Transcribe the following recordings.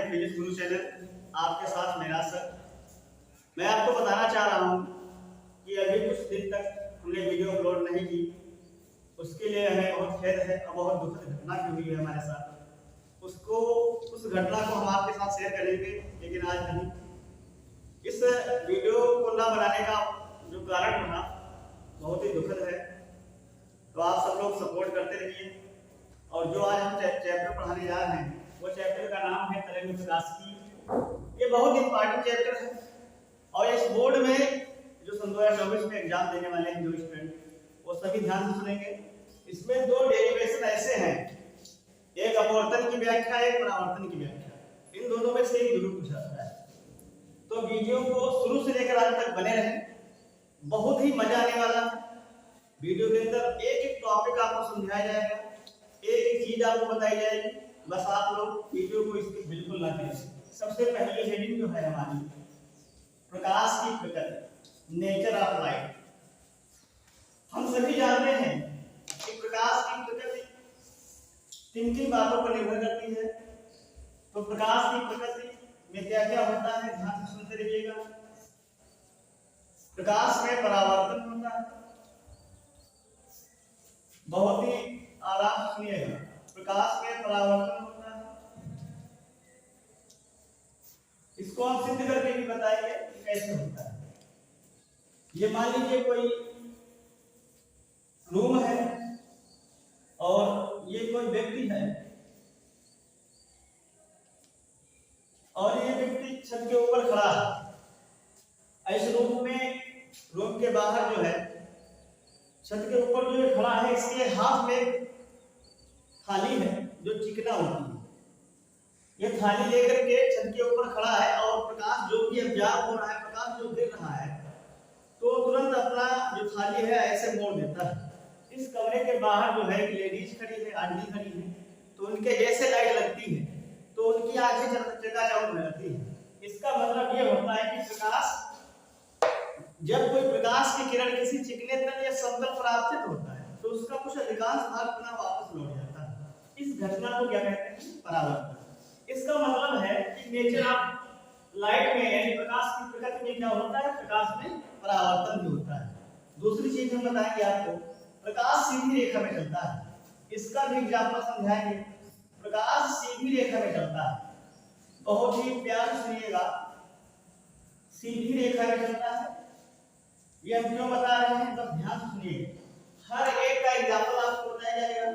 Physics गुरु channel आपके साथ मेरा सर। मैं आपको बताना चाह रहा हूँ कि अभी कुछ दिन तक हमने वीडियो अपलोड नहीं की, उसके लिए हमें बहुत खेद है और बहुत दुखद घटना भी हुई है हमारे साथ। उस घटना को हम आपके साथ शेयर करेंगे, लेकिन आज नहीं। इस वीडियो को ना बनाने का जो कारण बना बहुत ही दुखद है, तो आप सब लोग सपोर्ट करते रहिए। और जो आज हम चैप्टर पढ़ाने जा रहे हैं वो चैप्टर का नाम है तरंग प्रकाशिकी। ये बहुत इंपॉर्टेंट चैप्टर है और इस बोर्ड में जो सन 2024 में एग्जाम देने वाले हैं जो स्टूडेंट, वो सभी ध्यान से सुनेंगे। इसमें दो डेरिवेशन ऐसे हैं, एक अपवर्तन की व्याख्या, एक परावर्तन की व्याख्या। इन दोनों में से एक जरूर पूछा जाता है। तो वीडियो को शुरू से लेकर अंत तक बने रहें, बहुत ही मजा आने वाला है। वीडियो के अंदर एक एक टॉपिक आपको समझाया जाएगा, एक एक चीज आपको बताई जाएगी। बस आप लोग वीडियो को इसकी बिल्कुल ना करें। सबसे पहली हेडिंग जो है हमारी प्रकाश की प्रकृति, नेचर ऑफ लाइट। हम सभी जानते हैं कि प्रकाश की प्रकृति किन बातों पर निर्भर करती है। तो प्रकाश की प्रकृति में क्या क्या होता है, ध्यान से सुनते रहिएगा। प्रकाश में परावर्तन होता है, बहुत ही आराम से सुनिएगा। प्रकाश में परावर्तन होता है, इसको हम सिद्ध करके भी बताएंगे कि कैसे होता है। ये मान लीजिए कोई रूम है और ये कोई व्यक्ति है और ये व्यक्ति छत के ऊपर खड़ा है। इस रूम के बाहर जो है, छत के ऊपर जो खड़ा है, इसके हाथ में थाली है जो चिकना होती है। ये थाली लेकर के छत के ऊपर खड़ा है और प्रकाश जो भी एब्जॉर्ब हो रहा है, प्रकाश जो गिर रहा है, तो तुरंत अपना जो थाली है ऐसे मोड़ देता है। इस कमरे के बाहर जो है एक लेडीज खड़ी है, आंटी खड़ी है, तो उनके जैसे लाइट लगती है तो उनकी आंखें चकाचौंध हो जाती है। इसका मतलब ये होता है कि जब कोई प्रकाश की किरण किसी चिकने तल या समतल पर आपतित होता है तो उसका कुछ अधिकांश भाग पुनः वापस लौट जाता है। इस घटना को क्या कहते हैं, परावर्तन। इसका मतलब है कि नेचर ऑफ लाइट में यानी प्रकाश की प्रकृति में क्या होता है, प्रकाश में परावर्तन भी होता है। दूसरी चीज हम बताएंगे आपको, प्रकाश सीधी रेखा में चलता है। इसका भी एग्जांपल समझाएंगे। प्रकाश सीधी रेखा में चलता है, बहुत ही प्यार से सुनिएगा। सीधी रेखा में चलता है, ये हम क्यों बता रहे हैं, तब ध्यान से सुनिए। हर एक का एग्जांपल आपको बताया जाएगा।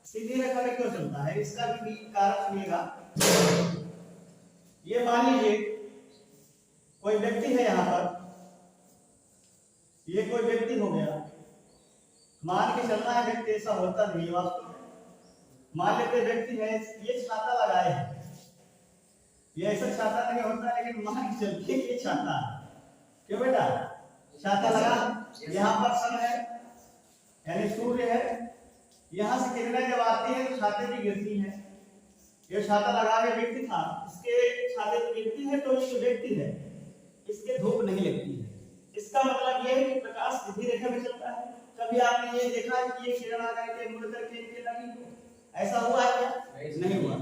सीधी रेखा में क्यों चलता है, इसका भी कारण सुनिएगा। ये मान लीजिए कोई व्यक्ति है, यहाँ पर ये कोई व्यक्ति हो गया, मान के चलना है। व्यक्ति ऐसा होता नहीं वास्तव में। मान लेते व्यक्ति है, ये छाता लगाए है, ये ऐसा छाता नहीं होता, लेकिन मान के चलते ये छाता है। क्यों बेटा, छाता लगा, यहाँ पर सन है यानी सूर्य है, यहाँ से किरणें जब आती है तो छाते पे गिरती है। ये छाता लगा के व्यक्ति था, इसके छाते पे गिरती है तो ये जो व्यक्ति है इसके धूप नहीं लगती है। इसका मतलब ये है कि प्रकाश सीधी रेखा में चलता है। कभी आपने ये देखा है कि ये किरण आ करके मुड़ करके इनके लगी हो, ऐसा हुआ है क्या, नहीं हुआ।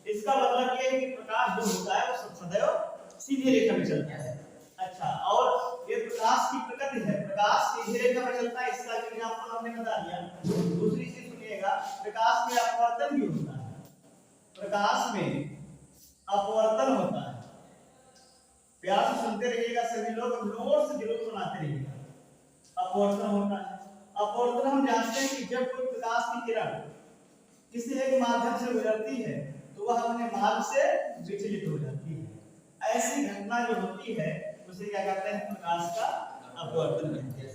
इसका मतलब ये है कि प्रकाश जो होता है वो सदैव सीधी रेखा में चलता है। अच्छा, और ये प्रकाश की प्रकृति है, प्रकाश सीधी रेखा में चलता है, इसका एग्जांपल हमने बता दिया। दूसरी चीज सुनिएगा, प्रकाश में अपवर्तन भी होता है। प्रकाश में अपवर्तन होता है, प्यार से सुनते रहिएगा सभी लोग, नोट्स जरूर बनाते रहिएगा। अपवर्तन होता है। अपवर्तन हम जानते हैं कि जब कोई प्रकाश की किरण किसी एक माध्यम से गुजरती है तो वह अपने मार्ग से विचलित हो जाती है। ऐसी घटना जो होती है उसे क्या कहते हैं, प्रकाश का अपवर्तन कहते हैं।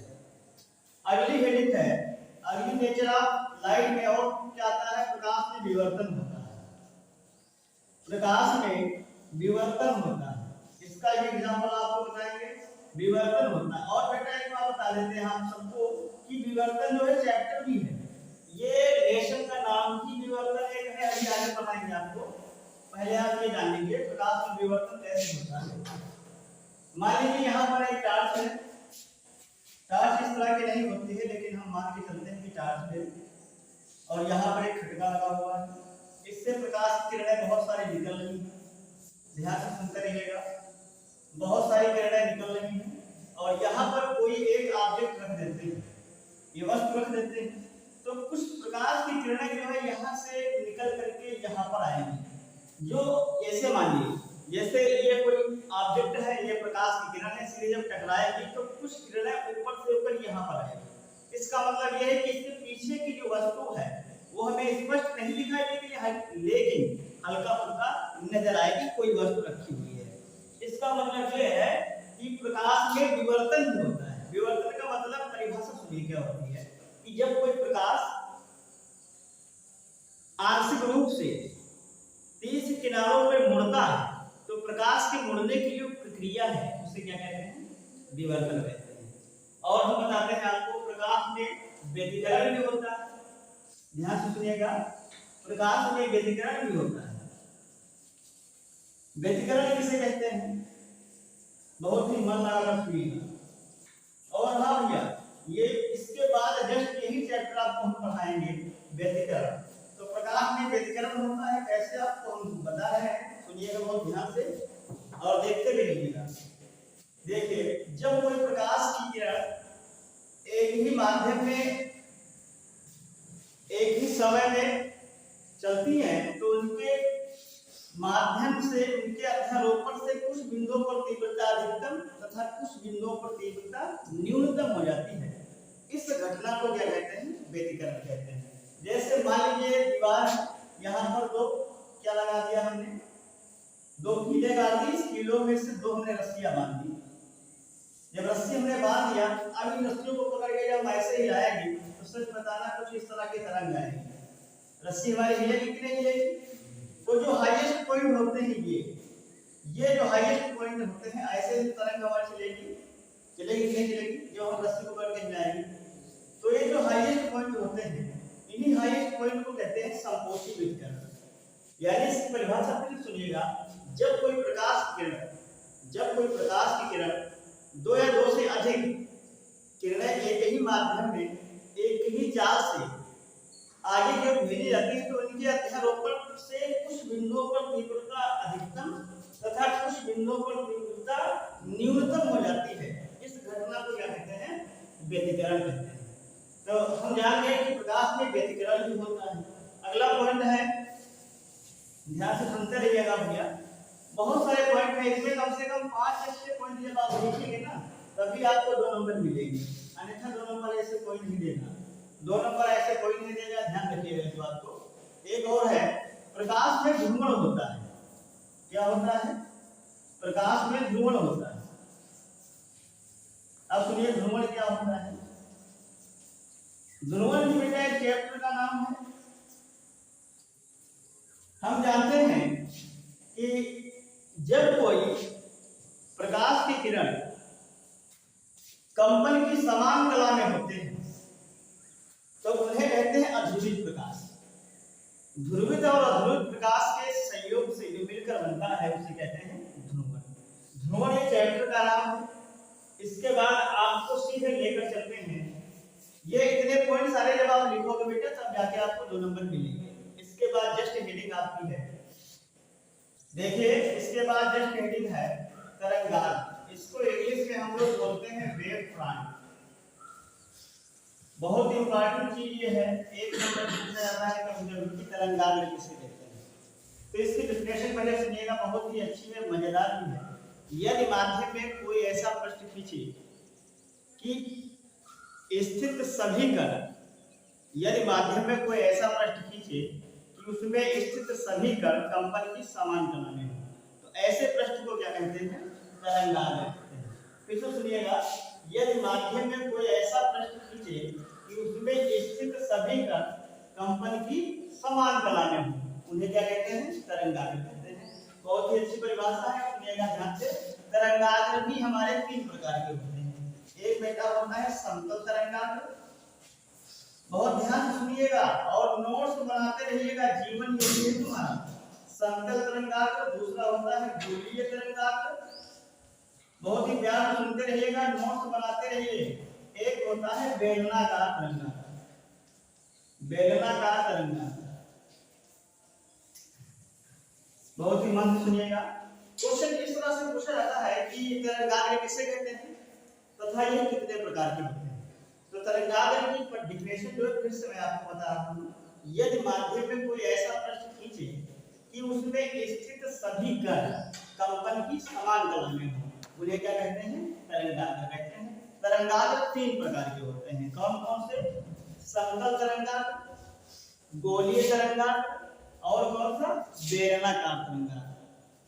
अगली हेडिंग है, अगली नेचर ऑफ लाइट में और क्या आता है, प्रकाश में विवर्तन होता है। प्रकाश में विवर्तन होता है, इसका भी एग्जांपल आपको बताएंगे। विवर्तन होता है। और बेटा एक बात बता देते हैं हम सबको कि विवर्तन जो है चैप्टर भी है, ये लेसन का नाम ही विवर्तन एक है, अभी आगे बताएंगे आपको। पहले आप ये जान लीजिए प्रकाश में विवर्तन कैसे होता है। मान लीजिए यहाँ पर एक टार्च है, टार्च इस तरह की नहीं होती है, लेकिन हम मान के चलते हैं कि टार्च है, और यहाँ पर एक खटका लगा हुआ है, इससे प्रकाश की किरणें बहुत सारी निकल रही हैं। ध्यान से सुनते रहिएगा। बहुत सारी किरणें निकल रही हैं और यहाँ पर कोई एक ऑब्जेक्ट रख देते हैं, ये वस्तु रख देते हैं, तो कुछ प्रकाश की किरणें जो है यहाँ से निकल करके यहाँ पर आएंगी। जो ऐसे मानिए जैसे ये कोई ऑब्जेक्ट है, ये प्रकाश की किरण है, इसलिए जब टकराएगी तो कुछ किरणें ऊपर से ऊपर यहाँ पर आएगी। इसका मतलब यह है कि इसके पीछे की जो वस्तु है वो हमें स्पष्ट नहीं दिखाई देगी, लेकिन हल्का फुल्का नजर आएगी कोई वस्तु रखी हुई है। इसका मतलब यह है कि प्रकाश में विवर्तन भी होता है। विवर्तन का मतलब परिभाषा सुनिए क्या होती है कि जब कोई प्रकाश आंशिक रूप से 30 किनारों पर मुड़ता है तो प्रकाश के मुड़ने की जो प्रक्रिया है उसे क्या कहते हैं? विवर्तन कहते हैं। और हम बताते हैं आपको प्रकाश में व्यतिकरण भी होता है। ध्यान से सुनिएगा, प्रकाश में व्यतिकरण भी होता है। व्यतिकरण किसे कहते हैं? बहुत ही मन लगाकर सुनिएगा। और हाँ भैया, ये इसके बाद जस्ट यही चैप्टर आपको हम पढ़ाएंगे, व्यतिकरण। तो प्रकाश में व्यतिकरण होता है, कैसे आपको हम बता रहे हैं, सुनिएगा बहुत ध्यान से और देखते भी रहिएगा। देखिए, जब कोई प्रकाश की किरण एक ही माध्यम में एक ही समय में चलती है तो उनके माध्यम से, उनके अध्यारोपण से कुछ बिंदुओं पर तीव्रता अधिकतम तथा कुछ बिंदुओं पर तीव्रता न्यूनतम हो जाती है। इस घटना को क्या कहते हैं? व्यतिकरण कहते हैं। जैसे मान लीजिए दीवार, यहाँ पर दो क्या लगा दिया हमने, दो कीले गाड़ दी, इस कीलों में से दो हमने रस्सियां बांध दी। जब रस्सी हमने बांध दिया, अब इन रस्सियों को पकड़ के जब ऐसे हिलाएंगे तो सच बताना कुछ इस तरह की तरंग आएगी। रस्सी हमारी हिलेगी कि नहीं हिलेगी? तो जो हाईएस्ट पॉइंट होते हैं ये जो हाईएस्ट पॉइंट होते हैं, ऐसे तरंग हमारी चलेगी कि नहीं चलेगी? जो हम रस्सी को पकड़ के हिलाएंगे तो ये जो हाईएस्ट पॉइंट होते हैं, इन्हीं हाईएस्ट पॉइंट को कहते हैं संपोषी व्यतिकरण। यानी इसकी परिभाषा फिर सुनिएगा, जब कोई प्रकाश की किरण दो या दो से अधिक किरणें एक ही माध्यम में एक ही चाल से आगे जब भेजी जाती है तो उनके अध्यारोपण से कुछ बिंदुओं पर तीव्रता अधिकतम तथा कुछ बिंदुओं पर तीव्रता न्यूनतम हो जाती है। इस घटना को क्या कहते हैं? व्यतिकरण कहते हैं। तो हम जान गए कि प्रकाश में व्यतिकरण भी होता है। अगला पॉइंट है, ध्यान से सुनते रहिएगा भैया, बहुत सारे पॉइंट है, इसमें कम से कम 5 अच्छे पॉइंट जब आप लिखेंगे ना तभी आपको 2 नंबर मिलेंगे, अन्यथा 2 नंबर ऐसे कोई नहीं देगा। 2 नंबर ऐसे कोई नहीं देगा, ध्यान रखिएगा इस बात को। एक और है, प्रकाश में ध्रुवण होता है। क्या होता है? प्रकाश में ध्रुवण होता है। अब सुनिए ध्रुवण क्या होता है। ध्रुवण भी बेटा एक चैप्टर का नाम है। हम जानते हैं कि जब कोई प्रकाश की किरण कंपन की समान कला में होते हैं तो उन्हें कहते हैं अध्रुवित प्रकाश। ध्रुवित और अध्रुवित प्रकाश के संयोग से जो मिलकर बनता है उसे कहते हैं ध्रुवण। ध्रुवण ये चैप्टर का नाम है। इसके बाद आपको सीधे लेकर चलते हैं, ये इतने पॉइंट सारे जब आप लिखोगे बेटा तब जाके आपको 2 नंबर मिलेंगे। इसके बाद जस्ट हेडिंग आपकी है, देखिए इसके बाद जस्ट हेडिंग है तरंगाग्र। इसको इंग्लिश में हम लोग बोलते हैं वेव फ्रंट। बहुत इंपॉर्टेंट चीज ये है, एक नंबर पूछा जाता है कंप्यूटर की तरंगाग्र किसे कहते हैं। तो इसकी डिफिनेशन पहले सुनिएगा, बहुत ही अच्छी है, मजेदार भी है। यदि माध्यम में कोई ऐसा प्रश्न खींचे कि स्थित सभी कण, यदि माध्यम में कोई ऐसा प्रश्न खींचे कि उसमें स्थित सभी कण कंपन की समान कला में हो, तो ऐसे प्रश्न को क्या कहते हैं? तरंगाग्र कहते हैं। फिर से सुनिएगा, यदि माध्यम में कोई ऐसा प्रश्न खींचे कि उसमें स्थित सभी कण कंपन की समान कला में हो, उन्हें क्या कहते हैं? तरंगाग्र कहते हैं। बहुत ही अच्छी परिभाषा है, सुनिएगा ध्यान से। तरंगाग्र भी हमारे 3 प्रकार के होते हैं। एक बेटा होता है समतल तरंगाग्र, बहुत ध्यान से सुनिएगा और नोट्स बनाते रहिएगा, जीवन यही है तुम्हारा। समतल तरंगाग्र। दूसरा होता है गोलीय तरंगाग्र, बहुत ही प्यार से सुनते रहिएगा, नोट्स बनाते रहिए। एक होता है बेलनाकार तरंगाग्र। बेलनाकार तरंगाग्र, बहुत ही मन से सुनिएगा। क्वेश्चन इस तरह से पूछा जाता है कि तरंगाग्र किसे कहते हैं तथा ये कितने प्रकार के होते हैं। तो तरंगाग्र की डेफिनेशन जो है फिर से मैं आपको बता रहा हूँ। यदि माध्यम में कोई ऐसा प्रश्न खींचे कि उसमें स्थित सभी कण कंपन की समान गति में हो, उन्हें क्या कहते हैं? तरंगाग्र कहते हैं। तरंगाग्र तीन प्रकार के होते हैं। कौन कौन से? समतल तरंगाग्र, गोलीय तरंगाग्र और कौन सा? बेलनाकार तरंगाग्र।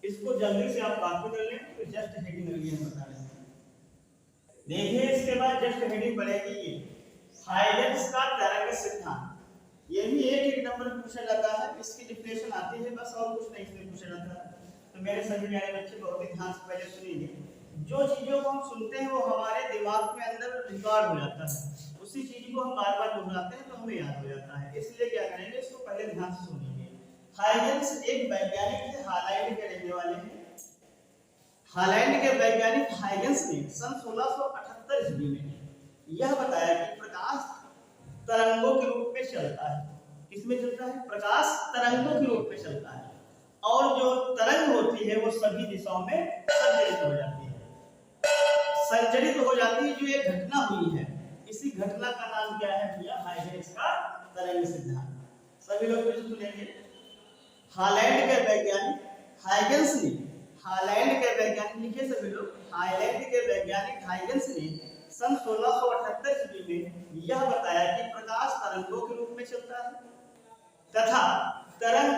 इसको जल्दी से आप कॉपी कर लें तो जस्ट हेडिंग लगी है बता रहे हैं। देखिए इसके बाद जस्ट हेडिंग पड़ेगी ये हाइगन्स का तरंग सिद्धांत। ये भी एक नंबर पूछा जाता है, इसकी डेफिनेशन आती है बस, और कुछ नहीं इसमें पूछा जाता है। तो मेरे सभी प्यारे बच्चे बहुत ही ध्यान से पहले सुनिए। जो चीजों को हम सुनते हैं वो हमारे दिमाग में अंदर रिकॉर्ड हो जाता है, उसी चीज को हम बार बार दोहराते हैं तो हमें याद हो जाता है। इसलिए क्या करेंगे, इसको पहले ध्यान से सुनिए। हाइगन्स एक वैज्ञानिक थे, हालैंड के रहने वाले हैं। हालैंड के वैज्ञानिक हाइगन्स ने सन 1678 ईस्वी में यह बताया कि प्रकाश तरंगों के रूप में चलता है। किसमें चलता है? प्रकाश तरंगों के रूप में चलता है, और जो तरंग होती है वो सभी दिशाओं में संचरित हो जाती है। संचरित हो जाती है, जो एक घटना हुई है, इसी घटना का नाम क्या है भैया? हाइगन्स का तरंग सिद्धांत। सभी लोग फिर सुनेंगे। हालैंड के वैज्ञानिक हाइगन्स ने, हालैंड के वैज्ञानिक लिखे सभी लोग, हालैंड के वैज्ञानिक हाइगन्स ने सन 1678 ईस्वी में यह बताया कि प्रकाश तरंगों के रूप में चलता है तथा तरंग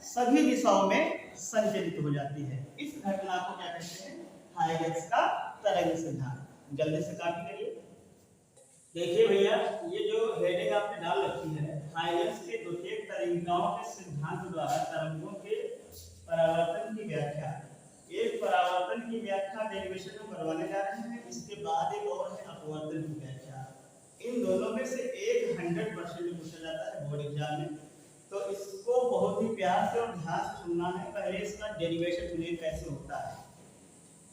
सभी दिशाओं में संचरित हो जाती है। इस घटना को क्या कहते हैं? हाइगन्स का तरंग सिद्धांत। जल्दी से कॉपी करिए। देखिए भैया, ये जो हेडिंग आपने डाल रखी है, हाइगन्स के द्वितीयक तरंगिकाओं के सिद्धांत द्वारा तरंगों के परावर्तन की व्याख्या। एक परावर्तन की व्याख्या डेरिवेशन में करवाने जा रहे हैं, इसके बाद एक और है अपवर्तन की व्याख्या। इन दोनों में से एक 100% पूछा जाता है बोर्ड एग्जाम में, तो इसको बहुत ही प्यार से और ध्यान से सुनना है। पहले इसका डेरिवेशन सुनिए कैसे होता है।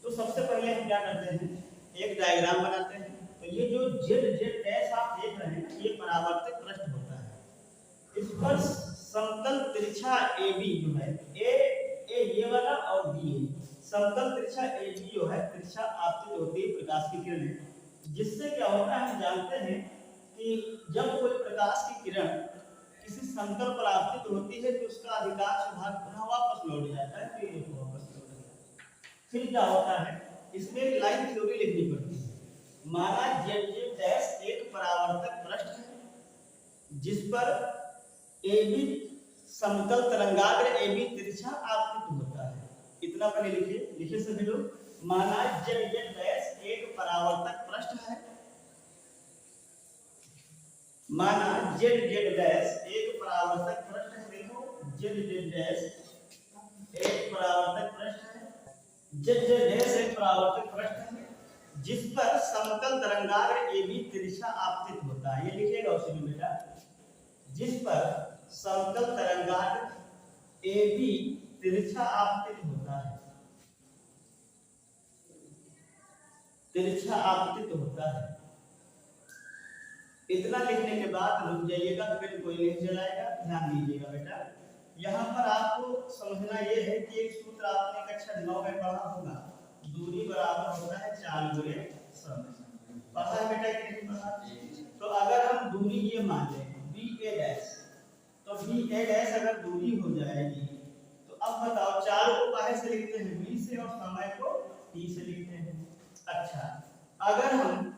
तो सबसे पहले हम क्या करते हैं, एक डायग्राम बनाते हैं। तो ये जो जेड डैश आप देख रहे हैं, ये परावर्तित पृष्ठ होता है। इस पर समतल तिरछा AB जो है, ए ये वाला और बी, समतल तिरछा AB जो है, तिरछा आपतित होती है प्रकाश की किरणें। जिससे क्या होता है, हम जानते हैं कि जब कोई प्रकाश की किरण किसी समतल पर आपतित होती है तो उसका अधिकांश भाग पुनः वापस लौट जाता है, फिर वापस लौट जाता है। फिर क्या होता है, इसमें एक लाइन थ्योरी लिखनी पड़ती है। माना जेड डैश एक परावर्तक पृष्ठ है जिस पर AB समतल तरंगाग्र AB तिरछा आपतित होता है। इतना पहले लिखिए, लिखिए सभी लोग। माना जेड डैश एक परावर्तक पृष्ठ है, माना जेड डैश एक परावर्तक पृष्ठ है। देखो जेड डैश एक परावर्तक पृष्ठ है, जेड डैश एक परावर्तक पृष्ठ है जिस पर समतल तरंगाग्र AB तिरछा आपतित होता है। ये लिखिएगा उसी में बेटा, जिस पर समतल तरंगाग्र AB तिरछा आपतित होता है, तिरछा आपतित होता है। इतना लिखने के बाद रुक जाइएगा, फिर कोई नहीं चलाएगा। ध्यान दीजिएगा बेटा, यहाँ पर आपको समझना ये है कि एक सूत्र आपने कक्षा 9 में पढ़ा होगा, दूरी बराबर होता है 4 गुणे समय। पढ़ा है बेटा कि नहीं पढ़ा? तो अगर हम दूरी ये मान लें BA डैश, तो BA डैश अगर दूरी हो जाएगी तो अब बताओ 4 को बाहर से लिखते हैं B से और समय को T से लिखते हैं। अच्छा, अगर हम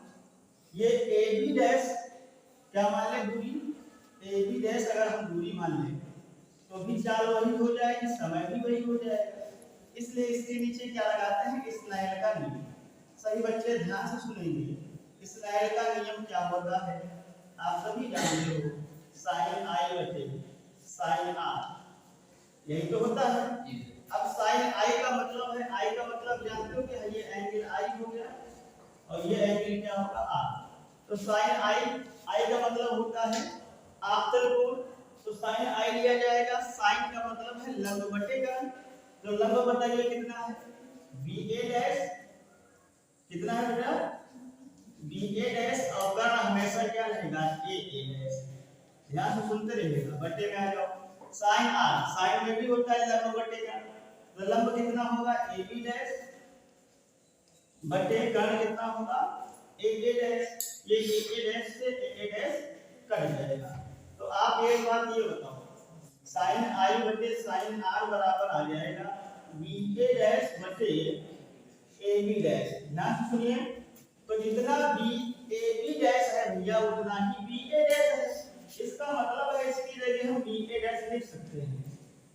ये AB डैश क्या मान लें, दूरी AB डैश अगर हम दूरी मान लें तो भी 4 वही हो जाएगी, समय भी वही हो जाएगा। इसलिए इसके नीचे क्या लगाते हैं, स्नेल का नियम। सभी बच्चे ध्यान से सुनेंगे। स्नेल का नियम क्या होता है, आप सभी जानते हो, साइन I बटे साइन R, यही तो होता है। अब साइन I का मतलब है, I का मतलब जानते हो कि ये एंगल I हो गया और ये एंगल क्या होगा, R। तो साइन I का मतलब होता है आपतल कोण, तो साइन I लिया जाएगा। साइन का मतलब है लंब बटे कर्ण, तो लंब बताइए कितना है, BA डैश कितना है बेटा, BA डैश, और कर्ण हमेशा क्या रहेगा, AA डैश। ध्यान से सुनते रहिएगा, बटे में आ जाओ। साइन R, साइन में भी होता है लंब बटे कर्ण, तो लंब कितना होगा ए बी डैश बटे कर्ण कितना होगा ए ए डैश। ये ए डैश से ए डैश कट जाएगा। तो आप एक बात ये बताओ, साइन आई बटे साइन आर बराबर आ जाएगा बी ए डैश बटे ए बी डैश। ध्यान सुनिए, तो जितना बी ए बी डैश है भैया उतना ही बी ए डैश है। इसका मतलब है इसकी जगह हम बी ए डैश लिख सकते हैं।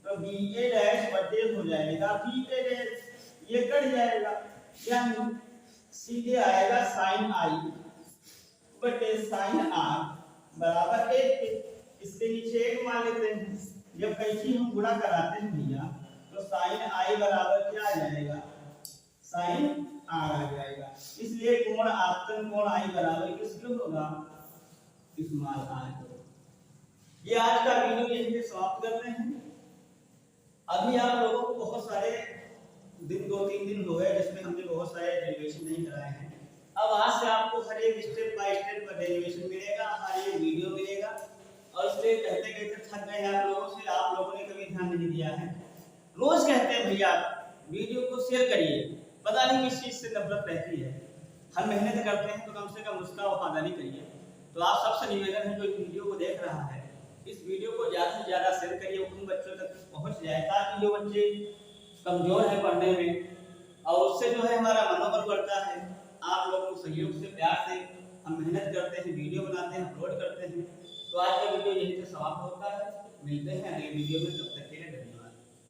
तो बी ए डैश बटे हो जाएगा बी ए डैश, ये कट जाएगा, यानी सीधे आएगा साइन आई बटे साइन आर बराबर 1। इसके नीचे 1 मान लेते हैं। जब कैंची हम गुणा कराते हैं भैया तो साइन आई बराबर क्या आ जाएगा साइन आर आ जाएगा। इसलिए कोण आपतन कोण आई बराबर किसके होगा स्मॉल आर। ये आज का वीडियो यहीं पे समाप्त करते हैं। अभी आप लोगों को बहुत सारे दिन 2-3 दिन हो गए जिसमें हमने बहुत सारे डेरिवेशन नहीं कराए हैं। अब आज से आपको हर एक स्टेप बाय स्टेप का डेरिवेशन मिलेगा, हर एक वीडियो मिलेगा। और इसलिए कहते कहते थक गए आप लोगों से, आप लोगों ने कभी ध्यान नहीं दिया है। रोज कहते हैं भैया वीडियो को शेयर करिए, पता नहीं किस चीज से नफरत रहती है। हम मेहनत करते हैं तो कम से कम उसका वफादारी करिए। तो आप सबसे निवेदन है जो इस वीडियो को देख रहा है, इस वीडियो को ज्यादा से ज्यादा शेयर करिए, उन बच्चों तक पहुंच जाए ताकि जो बच्चे कमजोर है पढ़ने में और उससे जो है हमारा मनोबल बढ़ता है। आप लोगों के सहयोग से प्यार से हम मेहनत करते हैं, वीडियो बनाते हैं, अपलोड करते हैं। तो आज का वीडियो यहीं से समाप्त होता है। मिलते हैं अगले वीडियो में, तब तक